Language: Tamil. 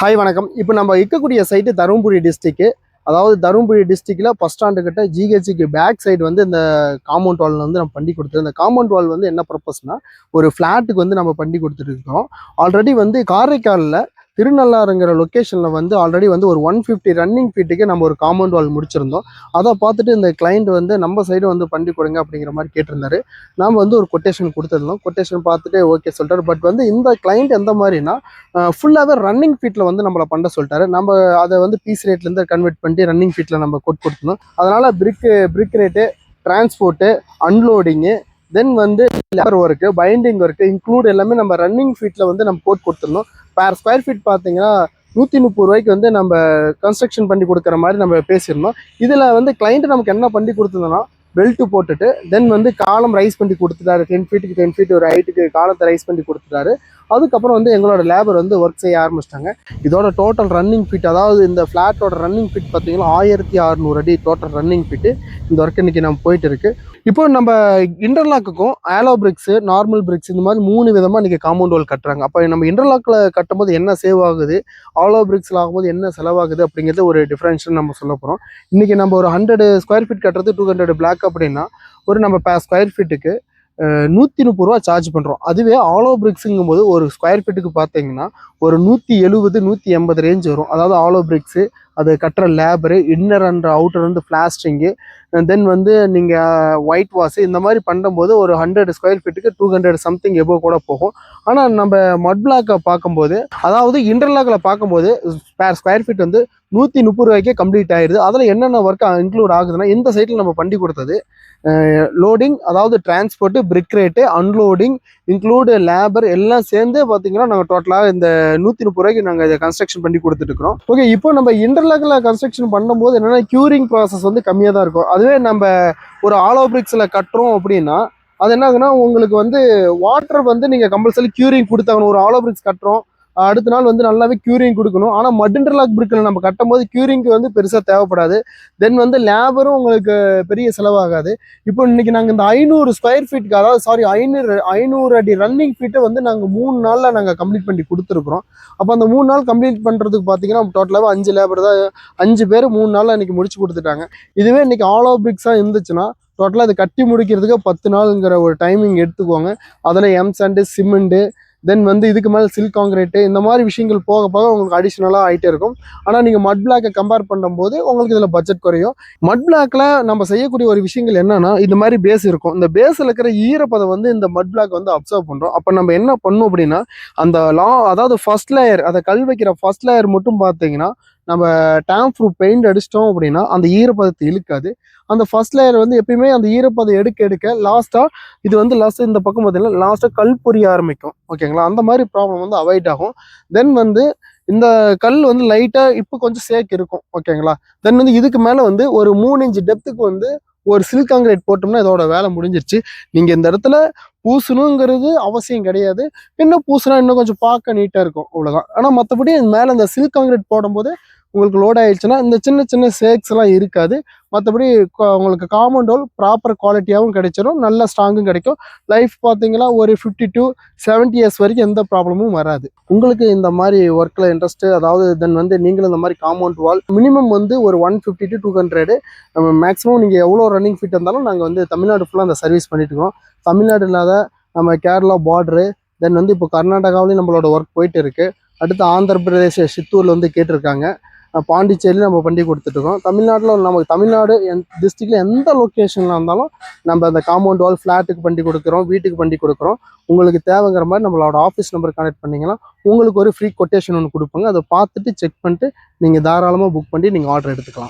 ஹாய் வணக்கம். இப்போ நம்ம இருக்கக்கூடிய சைட்டு தருமபுரி டிஸ்ட்ரிக்ட். அதாவது தருமபுரி டிஸ்ட்ரிக்ட்ல பஸ் ஸ்டாண்டு கிட்ட ஜிஹெச்சுக்கு பேக் சைடு வந்து இந்த காம்பவுண்ட் வால் வந்து நம்ம பண்ணி கொடுத்துருக்கோம். இந்த காம்பவுண்ட் வால் வந்து என்ன பர்பஸ்னா, ஒரு ஃப்ளாட்டுக்கு வந்து நம்ம பண்ணி கொடுத்துட்டு இருக்கோம். ஆல்ரெடி வந்து காரைக்காலில் திருநள்ளாறுங்கிற லொக்கேஷனில் வந்து ஆல்ரெடி வந்து ஒரு 150 ரன்னிங் ஃபீட்டுக்கு நம்ம ஒரு காம்பவுண்ட் வால் முடிச்சிருந்தோம். அதை பார்த்துட்டு இந்த கிளைண்ட் வந்து நம்ம சைடு வந்து பண்ணி கொடுங்க அப்படிங்கிற மாதிரி கேட்டிருந்தாரு. நாம் வந்து ஒரு கொட்டேஷன் கொடுத்துருந்தோம். கொட்டேஷன் பார்த்துட்டு ஓகே சொல்லிட்டாரு. பட் வந்து இந்த கிளைண்ட் எந்த மாதிரினா, ஃபுல்லாகவே ரன்னிங் ஃபீட்டில் வந்து நம்மளை பண்ண சொல்லிட்டாரு. நம்ம அதை வந்து பீஸ் ரேட்லேருந்து கன்வெர்ட் பண்ணி ரன்னிங் ஃபீட்டில் நம்ம கொடுத்துருந்தோம். அதனால் பிரிக் ரேட்டு, டிரான்ஸ்போர்ட்டு, அன்லோடிங்கு, தென் வந்து labour work, binding work include எல்லாமே நம்ம ரன்னிங் ஃபீட்டில் வந்து நம்ம கொடுத்துருந்தோம். பேர் ஸ்கொயர் ஃபீட் பார்த்தீங்கன்னா 130 ரூபாய்க்கு வந்து நம்ம கன்ஸ்ட்ரக்ஷன் பண்ணி கொடுக்குற மாதிரி நம்ம பேசியிருந்தோம். இதில் வந்து கிளைண்ட் நமக்கு என்ன பண்ணி கொடுத்துருந்தோம்னா, பெல்ட் போட்டுட்டு தென் வந்து காலம் ரைஸ் பண்ணி கொடுத்துட்டாரு. 10 ஃபீட்டுக்கு 10 ஃபீட் ஒரு ஹைட்டுக்கு காலத்தை ரைஸ் பண்ணி கொடுத்துட்டாரு. அதுக்கப்புறம் வந்து எங்களோட லேபர் வந்து ஒர்க் செய்ய ஆரம்பிச்சிட்டாங்க. இதோட டோட்டல் ரன்னிங் ஃபீட், அதாவது இந்த ஃப்ளாட்டோட ரன்னிங் ஃபீட் பார்த்தீங்கன்னா 1600 அடி டோட்டல் ரன்னிங் ஃபீட்டு. இந்த ஒர்க் இன்னைக்கு நம்ம போயிட்டு இருக்கு. இப்போ நம்ம இன்டர்லாக்குக்கும் ஆலோ பிரிக்ஸ், நார்மல் பிரிக்ஸ் இந்த மாதிரி 3 விதமாக இன்றைக்கி காம்பவுண்ட் வால் கட்டுறாங்க. அப்போ நம்ம இன்டர்லாக்கில் கட்டும்போது என்ன சேவ் ஆகுது, ஆலோ பிரிக்ஸில் ஆகும்போது என்ன செலவாகுது அப்படிங்கிறது ஒரு டிஃப்ரென்ஷன் நம்ம சொல்ல போகிறோம். இன்றைக்கி நம்ம ஒரு 100 ஸ்கொயர் ஃபீட் கட்டுறது 200 பிளாக் அப்படின்னா ஒரு நம்ம ஸ்கொயர் ஃபீட்டுக்கு 130 ரூபா சார்ஜ் பண்ணுறோம். அதுவே ஆலோ பிரிக்ஸுங்கும் போது ஒரு ஸ்கொயர் ஃபீட்டுக்கு பார்த்தீங்கன்னா ஒரு 170 180 ரேஞ்ச் வரும். அதாவது ஆலோ பிரிக்ஸு, அது கட்டுற லேபரு, இன்னர் அண்ட் அவுட்டர் வந்து பிளாஸ்டிங்கு, தென் வந்து நீங்கள் ஒயிட் வாஷு இந்த மாதிரி பண்ணும்போது ஒரு 100 ஸ்கொயர் ஃபீட்டுக்கு 200 சம்திங் எபோ கூட போகும். ஆனால் நம்ம மட் பிளாக்கை பார்க்கும்போது, அதாவது இன்டர்லாக்கில் பார்க்கும்போது ஸ்கொயர் ஃபீட் வந்து 130 ரூபாய்க்கே கம்ப்ளீட் ஆயிடுது. அதில் என்னென்ன ஒர்க் இன்க்ளூட் ஆகுதுன்னா, இந்த சைட்டில் நம்ம பண்ணி கொடுத்தது லோடிங், அதாவது டிரான்ஸ்போர்ட்டு, பிரிக் ரேட்டு, அன்லோடிங் இன்க்ளூடு லேபர் எல்லாம் சேர்ந்து பார்த்தீங்கன்னா நாங்கள் டோட்டலாக இந்த 130 ரூபாய்க்கு நாங்கள் இதை கன்ஸ்ட்ரக்ஷன் பண்ணி கொடுத்துட்டுருக்கோம். ஓகே, இப்போ நம்ம இன்டர்லாக்கில் கன்ஸ்ட்ரக்ஷன் பண்ணும்போது என்னென்னா க்யூரிங் ப்ராசஸ் வந்து கம்மியாக தான் இருக்கும். அதுவே நம்ம ஒரு ஆலோ பிரிக்ஸில் கட்டுறோம் அப்படின்னா அது என்ன ஆகுனா, உங்களுக்கு வந்து வாட்டர் வந்து நீங்கள் கம்பல்சரி க்யூரிங் கொடுத்தாகணும். ஒரு ஆலோ பிரிக்ஸ் கட்டுறோம், அடுத்த நாள் வந்து நல்லாவே க்யூரிங் கொடுக்கணும். ஆனால் மட் இன்டர்லாக் பிரிக்கில் நம்ம கட்டும் போது க்யூரிங்க்கு வந்து பெருசாக தேவைப்படாது. தென் வந்து லேபரும் உங்களுக்கு பெரிய செலவாகாது. இப்போ இன்னைக்கு நாங்கள் இந்த 500 ஸ்கொயர் ஃபீட்டுக்கு, அதாவது 500 அடி ரன்னிங் ஃபீட்டை வந்து நாங்கள் 3 நாளில் நாங்கள் கம்ப்ளீட் பண்ணி கொடுத்துருக்குறோம். அப்போ அந்த 3 நாள் கம்ப்ளீட் பண்ணுறதுக்கு பார்த்தீங்கன்னா டோட்டலாகவே 5 லேபர் தான், 5 பேர் 3 நாளில் இன்னைக்கு முடிச்சு கொடுத்துட்டாங்க. இதுவே இன்னைக்கு ஆலோ பிரிக்ஸாக இருந்துச்சுன்னா டோட்டலாக அதை கட்டி முடிக்கிறதுக்கு 10 நாளுங்கிற ஒரு டைமிங் எடுத்துக்கோங்க. அதில் எம் சாண்டு, சிமெண்ட்டு, தென் வந்து இதுக்கு மேலே சில்க் காங்கிரீட்டு இந்த மாதிரி விஷயங்கள் போக போக உங்களுக்கு அடிஷ்னலாக ஆகிட்டே இருக்கும். ஆனால் நீங்கள் மட் பிளாக்கை கம்பேர் பண்ணும்போது உங்களுக்கு இதில் பட்ஜெட் குறையும். மட் பிளாக்ல நம்ம செய்யக்கூடிய ஒரு விஷயங்கள் என்னன்னா, இந்த மாதிரி பேஸ் இருக்கும். இந்த பேஸில் இருக்கிற ஈரப்பதம் வந்து இந்த மட் பிளாக் வந்து அப்சர்வ் பண்ணுறோம். அப்போ நம்ம என்ன பண்ணோம் அப்படின்னா, அந்த அதாவது ஃபர்ஸ்ட் லேயர், அதை கல் வைக்கிற ஃபர்ஸ்ட் லேயர் மட்டும் பார்த்தீங்கன்னா நம்ம டேம் ப்ரூஃப் பெயிண்ட் அடிச்சிட்டோம் அப்படின்னா அந்த ஈரப்பதத்தை இழுக்காது. அந்த ஃபர்ஸ்ட் லேயர் வந்து எப்பயுமே அந்த ஈரப்பதம் எடுக்க லாஸ்ட்டாக இது வந்து இந்த பக்கம் பார்த்தீங்கன்னா லாஸ்ட்டாக கல் பொரிய ஆரம்பிக்கும். ஓகேங்களா, அந்த மாதிரி ப்ராப்ளம் வந்து அவாய்ட் ஆகும். தென் வந்து இந்த கல் வந்து லைட்டாக இப்போ கொஞ்சம் சேக் இருக்கும். ஓகேங்களா, தென் வந்து இதுக்கு மேலே வந்து ஒரு 3 இன்ச் டெப்த்துக்கு வந்து ஒரு சில்க் காங்கிரீட் போட்டோம்னா இதோட வேலை முடிஞ்சிருச்சு. நீங்கள் இந்த இடத்துல பூசணுங்கிறது அவசியம் கிடையாது. இன்னும் பூசுனா இன்னும் கொஞ்சம் பார்க்க நீட்டாக இருக்கும், அவ்வளோதான். ஆனால் மற்றபடி மேலே இந்த சில்க் காங்கிரீட் போடும்போது உங்களுக்கு லோட் ஆயிடுச்சுன்னா இந்த சின்ன சின்ன சேக்ஸ் எல்லாம் இருக்காது. மற்றபடி உங்களுக்கு காம்பவுண்ட் வால் ப்ராப்பர் குவாலிட்டியாகவும் கிடைச்சிடும், நல்ல ஸ்ட்ராங்கும் கிடைக்கும். லைஃப் பார்த்தீங்கன்னா ஒரு 50 to 70 இயர்ஸ் வரைக்கும் எந்த ப்ராப்ளமும் வராது. உங்களுக்கு இந்த மாதிரி ஒர்க்கில் இன்ட்ரெஸ்ட்டு, அதாவது தென் வந்து நீங்களும் இந்த மாதிரி காம்பவுண்ட் வால் மினிமம் வந்து ஒரு 150 to 200, நம்ம மேக்ஸிமம் நீங்கள் எவ்வளோ ரன்னிங் ஃபீட் இருந்தாலும் நாங்கள் வந்து தமிழ்நாடு ஃபுல்லாக அந்த சர்வீஸ் பண்ணிட்டு இருக்கோம். தமிழ்நாடு இல்லாத நம்ம கேரளா பார்டரு, தென் வந்து இப்போ கர்நாடகாவிலையும் நம்மளோட ஒர்க் போயிட்டு இருக்கு. அடுத்து ஆந்திர பிரதேஷ் சித்தூரில் வந்து கேட்டிருக்காங்க. பாண்டிச்சேரியில் நம்ம பண்ணி கொடுத்துட்ருக்கோம். தமிழ்நாட்டில் நமக்கு தமிழ்நாடு டிஸ்ட்ரிக்டில் எந்த லொக்கேஷனில் இருந்தாலும் நம்ம அந்த காம்பவுண்ட் வால் ஃப்ளாட்டுக்கு பண்ணி கொடுக்குறோம், வீட்டுக்கு பண்ணி கொடுக்குறோம். உங்களுக்கு தேவைங்கிற மாதிரி நம்மளோட ஆஃபீஸ் நம்பர் கனெக்ட் பண்ணிங்கன்னா உங்களுக்கு ஒரு ஃப்ரீ கொட்டேஷன் ஒன்று கொடுப்பாங்க. அதை பார்த்துட்டு செக் பண்ணிட்டு நீங்கள் தாராளமாக புக் பண்ணி நீங்கள் ஆர்டர் எடுத்துக்கலாம்.